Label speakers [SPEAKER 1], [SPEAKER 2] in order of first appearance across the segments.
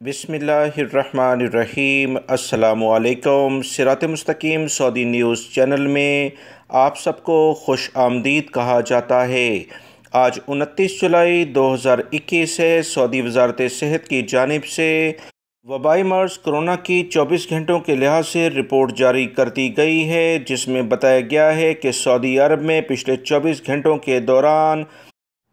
[SPEAKER 1] बिस्मिल्लाहिर्रहमानिर्रहीम। अस्सलामुअलैकुम। सिरात मुस्तकीम सऊदी न्यूज़ चैनल में आप सबको खुश आमदीद कहा जाता है। आज 29 जुलाई 2021 है। सऊदी वज़ारत सेहत की जानिब से वबाई मर्ज़ कोरोना की 24 घंटों के लिहाज से रिपोर्ट जारी कर दी गई है, जिसमें बताया गया है कि सऊदी अरब में पिछले 24 घंटों के दौरान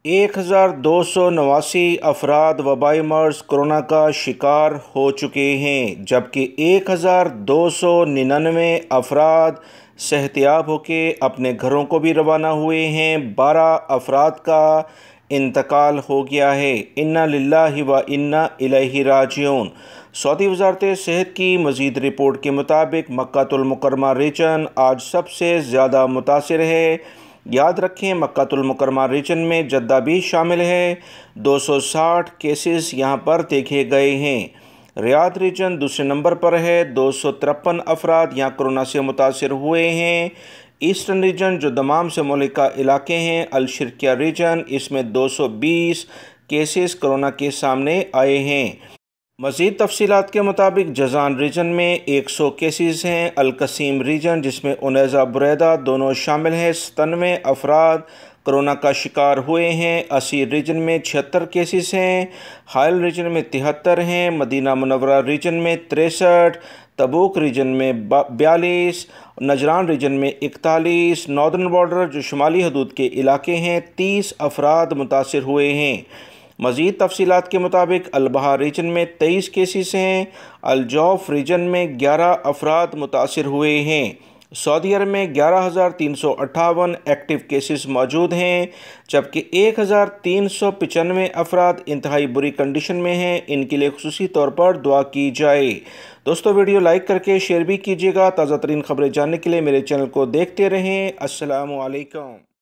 [SPEAKER 1] 1289 अफराद वबाई मर्ज़ कोरोना का शिकार हो चुके हैं, जबकि 1299 अफराद सेहतियाब होके अपने घरों को भी रवाना हुए हैं। 12 अफराद का इंतकाल हो गया है। इन्ना लिल्लाहि व इन्ना इलैहि राजिऊन। सऊदी वज़ारत सेहत की मज़ीद रिपोर्ट के मुताबिक मक्कातुल मुकर्रमा रीजन आज सबसे ज़्यादा मुतासिर है। याद रखें, मक्कातुल मुकर्रमा रीजन में जद्दा भी शामिल है। 260 केसेस यहां पर देखे गए हैं। रियाद रीजन दूसरे नंबर पर है। 253 अफराद यहां कोरोना से मुतासिर हुए हैं। ईस्टर्न रीजन जो दमाम से मुल्का इलाके हैं, अल-शिर्किया रीजन, इसमें 220 केसेस कोरोना के सामने आए हैं। मज़ीद तफसीलात के मुताबिक जज़ान रीजन में 100 केसेस हैं। अल-कसीम रीजन जिसमें उनैज़ा बुरैदा दोनों शामिल हैं, 97 अफराद कोरोना का शिकार हुए हैं। असीर रीजन में 76 केसेस हैं। हाइल रीजन में 73 हैं। मदीना मुनव्वरा रीजन में 63, तबूक रीजन में 42, नजरान रीजन में 41, नॉर्दर्न बॉर्डर जो शुमाली हदूद के इलाके हैं, 30 अफराद मुतासिर हुए हैं। मज़ीद तफसीलात के मुताबिक अलबहा रीजन में 23 केसेस हैं। अलजौफ रीजन में 11 अफराद मुतासिर हुए हैं। सऊदी अरब में 11,358 एक्टिव केसेस मौजूद हैं, जबकि 1,395 अफराद इंतहाई बुरी कंडीशन में हैं। इनके लिए खुसूसी तौर पर दुआ की जाए। दोस्तों, वीडियो लाइक करके शेयर भी कीजिएगा। ताज़ा तरीन खबरें जानने के लिए मेरे चैनल को देखते रहें। अस्सलामु अलैकुम।